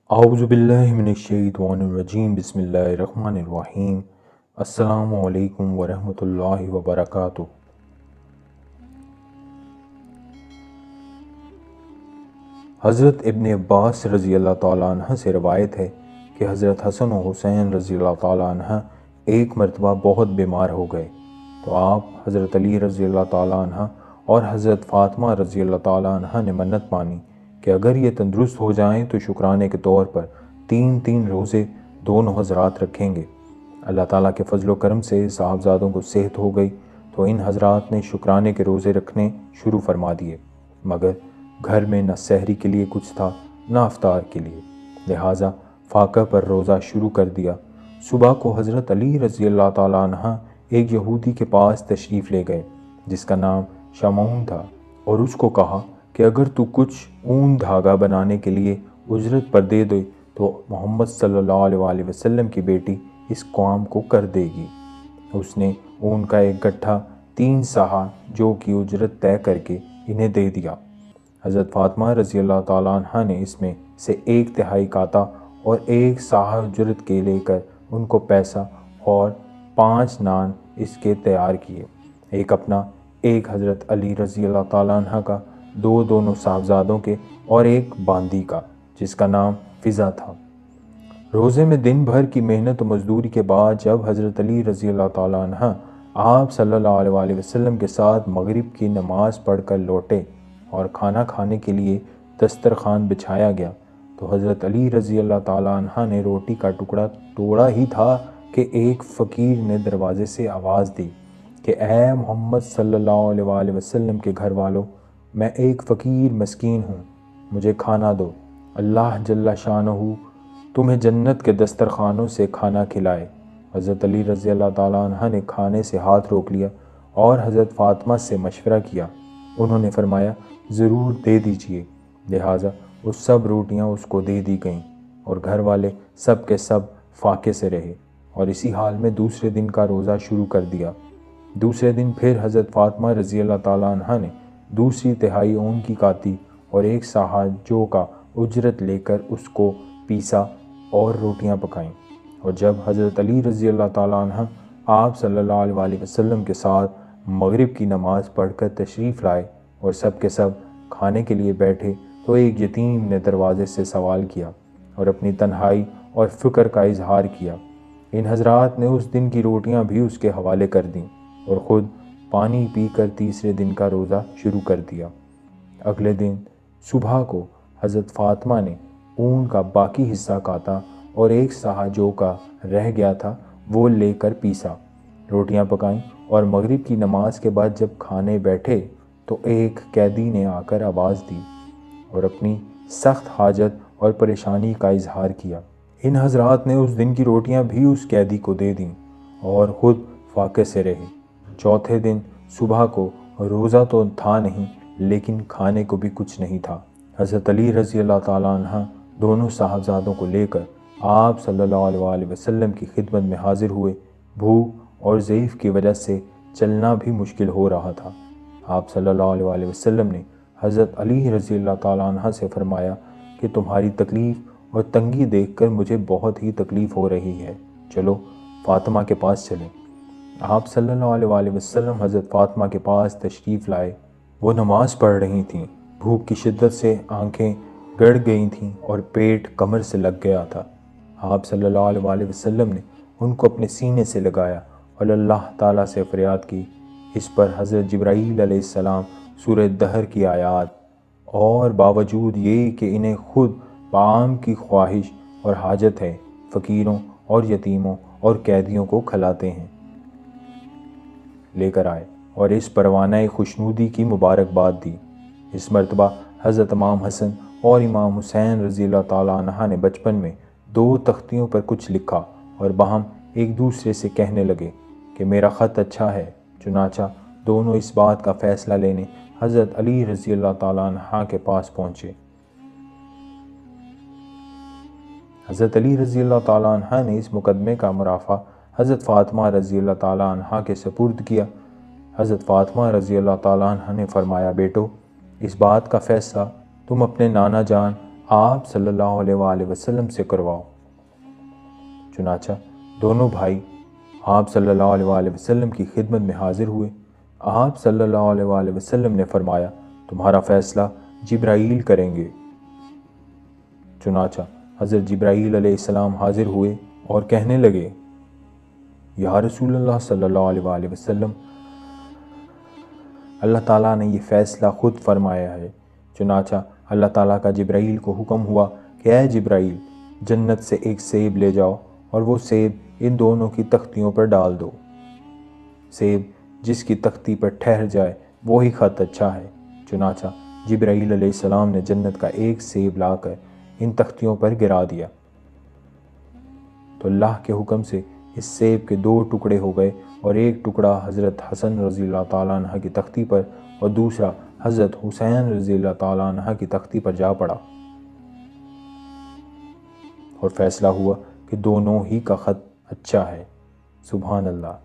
اعوذ باللہ من الشیطان الرجیم بسم اللہ الرحمن الرحیم السلام علیکم ورحمۃ اللہ وبرکاتہ۔ حضرت ابن عباس رضی اللہ تعالیٰ عنہ سے روایت ہے کہ حضرت حسن و حسین رضی اللہ تعالیٰ عنہ ایک مرتبہ بہت بیمار ہو گئے تو آپ حضرت علی رضی اللہ تعالیٰ عنہ اور حضرت فاطمہ رضی اللہ تعالیٰ عنہ نے منت مانی کہ اگر یہ تندرست ہو جائیں تو شکرانے کے طور پر 3 روزے دونوں حضرات رکھیں گے۔ اللہ تعالیٰ کے فضل و کرم سے صاحبزادوں کو صحت ہو گئی تو ان حضرات نے شکرانے کے روزے رکھنے شروع فرما دیے، مگر گھر میں نہ سحری کے لیے کچھ تھا نہ افطار کے لیے، لہٰذا فاقہ پر روزہ شروع کر دیا۔ صبح کو حضرت علی رضی اللہ تعالیٰ عنہ ایک یہودی کے پاس تشریف لے گئے جس کا نام شمعون تھا، اور اس کو کہا کہ اگر تو کچھ اون دھاگا بنانے کے لیے اجرت پر دے دے تو محمد صلی اللہ علیہ وسلم کی بیٹی اس کام کو کر دے گی۔ اس نے اون کا ایک گٹھا 3 صاع جو کی اجرت طے کر کے انہیں دے دیا۔ حضرت فاطمہ رضی اللہ تعالیٰ عنہ نے اس میں سے 1/3 کاتا اور 1 صاع اجرت کے لے کر ان کو پیسہ اور 5 نان اس کے تیار کیے، ایک اپنا، ایک حضرت علی رضی اللہ تعالیٰ عنہ کا، دونوں صاحبزادوں کے اور ایک باندی کا جس کا نام فضا تھا۔ روزے میں دن بھر کی محنت و مزدوری کے بعد جب حضرت علی رضی اللہ تعالیٰ عنہ آپ صلی اللہ علیہ وسلم کے ساتھ مغرب کی نماز پڑھ کر لوٹے اور کھانا کھانے کے لیے دسترخوان بچھایا گیا تو حضرت علی رضی اللہ تعالیٰ عنہ نے روٹی کا ٹکڑا توڑا ہی تھا کہ ایک فقیر نے دروازے سے آواز دی کہ اے محمد صلی اللہ علیہ وسلم کے گھر والوں، میں ایک فقیر مسکین ہوں، مجھے کھانا دو، اللہ جل شانہ تمہیں جنت کے دسترخوانوں سے کھانا کھلائے۔ حضرت علی رضی اللہ تعالیٰ عنہ نے کھانے سے ہاتھ روک لیا اور حضرت فاطمہ سے مشورہ کیا۔ انہوں نے فرمایا ضرور دے دیجئے، لہٰذا وہ سب روٹیاں اس کو دے دی گئیں اور گھر والے سب کے سب فاقے سے رہے اور اسی حال میں دوسرے دن کا روزہ شروع کر دیا۔ دوسرے دن پھر حضرت فاطمہ رضی اللہ تعالیٰ عنہ نے دوسری تہائی اون کی کاتی اور 1 صاع جو کا اجرت لے کر اس کو پیسا اور روٹیاں پکائیں، اور جب حضرت علی رضی اللہ تعالیٰ عنہ آپ صلی اللہ علیہ وسلم کے ساتھ مغرب کی نماز پڑھ کر تشریف لائے اور سب کے سب کھانے کے لیے بیٹھے تو ایک یتیم نے دروازے سے سوال کیا اور اپنی تنہائی اور فکر کا اظہار کیا۔ ان حضرات نے اس دن کی روٹیاں بھی اس کے حوالے کر دیں اور خود پانی پی کر تیسرے دن کا روزہ شروع کر دیا۔ اگلے دن صبح کو حضرت فاطمہ نے اون کا باقی حصہ کاتا اور 1 صاع جو کا رہ گیا تھا وہ لے کر پیسا، روٹیاں پکائیں، اور مغرب کی نماز کے بعد جب کھانے بیٹھے تو ایک قیدی نے آ کر آواز دی اور اپنی سخت حاجت اور پریشانی کا اظہار کیا۔ ان حضرات نے اس دن کی روٹیاں بھی اس قیدی کو دے دیں اور خود فاقے سے رہے۔ چوتھے دن صبح کو روزہ تو تھا نہیں لیکن کھانے کو بھی کچھ نہیں تھا۔ حضرت علی رضی اللہ تعالیٰ عنہ دونوں صاحبزادوں کو لے کر آپ صلی اللہ علیہ وسلم کی خدمت میں حاضر ہوئے۔ بھوک اور ضعف کی وجہ سے چلنا بھی مشکل ہو رہا تھا۔ آپ صلی اللہ علیہ وسلم نے حضرت علی رضی اللہ تعالیٰ عنہ سے فرمایا کہ تمہاری تکلیف اور تنگی دیکھ کر مجھے بہت ہی تکلیف ہو رہی ہے، چلو فاطمہ کے پاس چلیں۔ آپ صلی اللہ علیہ وسلم حضرت فاطمہ کے پاس تشریف لائے۔ وہ نماز پڑھ رہی تھیں، بھوک کی شدت سے آنکھیں گڑ گئی تھیں اور پیٹ کمر سے لگ گیا تھا۔ آپ صلی اللہ علیہ وسلم نے ان کو اپنے سینے سے لگایا اور اللہ تعالیٰ سے فریاد کی۔ اس پر حضرت جبرائیل علیہ السلام سورہ دہر کی آیات، اور باوجود یہ کہ انہیں خود طعام کی خواہش اور حاجت ہے، فقیروں اور یتیموں اور قیدیوں کو کھلاتے ہیں، لے کر آئے اور اس پروانہ خوشنودی کی مبارکباد دی۔ اس مرتبہ حضرت امام حسن اور امام حسین رضی اللہ تعالیٰ عنہ نے بچپن میں 2 تختیوں پر کچھ لکھا اور باہم ایک دوسرے سے کہنے لگے کہ میرا خط اچھا ہے۔ چنانچہ دونوں اس بات کا فیصلہ لینے حضرت علی رضی اللہ تعالیٰ عنہ کے پاس پہنچے۔ حضرت علی رضی اللہ تعالیٰ عنہ نے اس مقدمے کا مرافعہ حضرت فاطمہ رضی اللہ تعالیٰ عنہ کے سپرد کیا۔ حضرت فاطمہ رضی اللہ تعالیٰ عنہ نے فرمایا بیٹو، اس بات کا فیصلہ تم اپنے نانا جان آپ صلی اللہ علیہ وآلہ وسلم سے کرواؤ۔ چنانچہ دونوں بھائی آپ صلی اللہ علیہ وآلہ وسلم کی خدمت میں حاضر ہوئے۔ آپ صلی اللہ علیہ وآلہ وسلم نے فرمایا تمہارا فیصلہ جبرائیل کریں گے۔ چنانچہ حضرت جبرائیل علیہ السلام حاضر ہوئے اور کہنے لگے یا رسول اللہ صلی اللہ علیہ وآلہ وسلم، اللہ تعالیٰ نے یہ فیصلہ خود فرمایا ہے۔ چنانچہ اللہ تعالیٰ کا جبرائیل کو حکم ہوا کہ اے جبرائیل، جنت سے ایک سیب لے جاؤ اور وہ سیب ان دونوں کی تختیوں پر ڈال دو۔ سیب جس کی تختی پر ٹھہر جائے وہی خط اچھا ہے۔ چنانچہ جبرائیل علیہ السلام نے جنت کا ایک سیب لا کر ان تختیوں پر گرا دیا تو اللہ کے حکم سے اس سیب کے 2 ٹکڑے ہو گئے، اور ایک ٹکڑا حضرت حسن رضی اللہ تعالیٰ عنہ کی تختی پر اور دوسرا حضرت حسین رضی اللہ تعالیٰ عنہ کی تختی پر جا پڑا، اور فیصلہ ہوا کہ دونوں ہی کا خط اچھا ہے۔ سبحان اللہ۔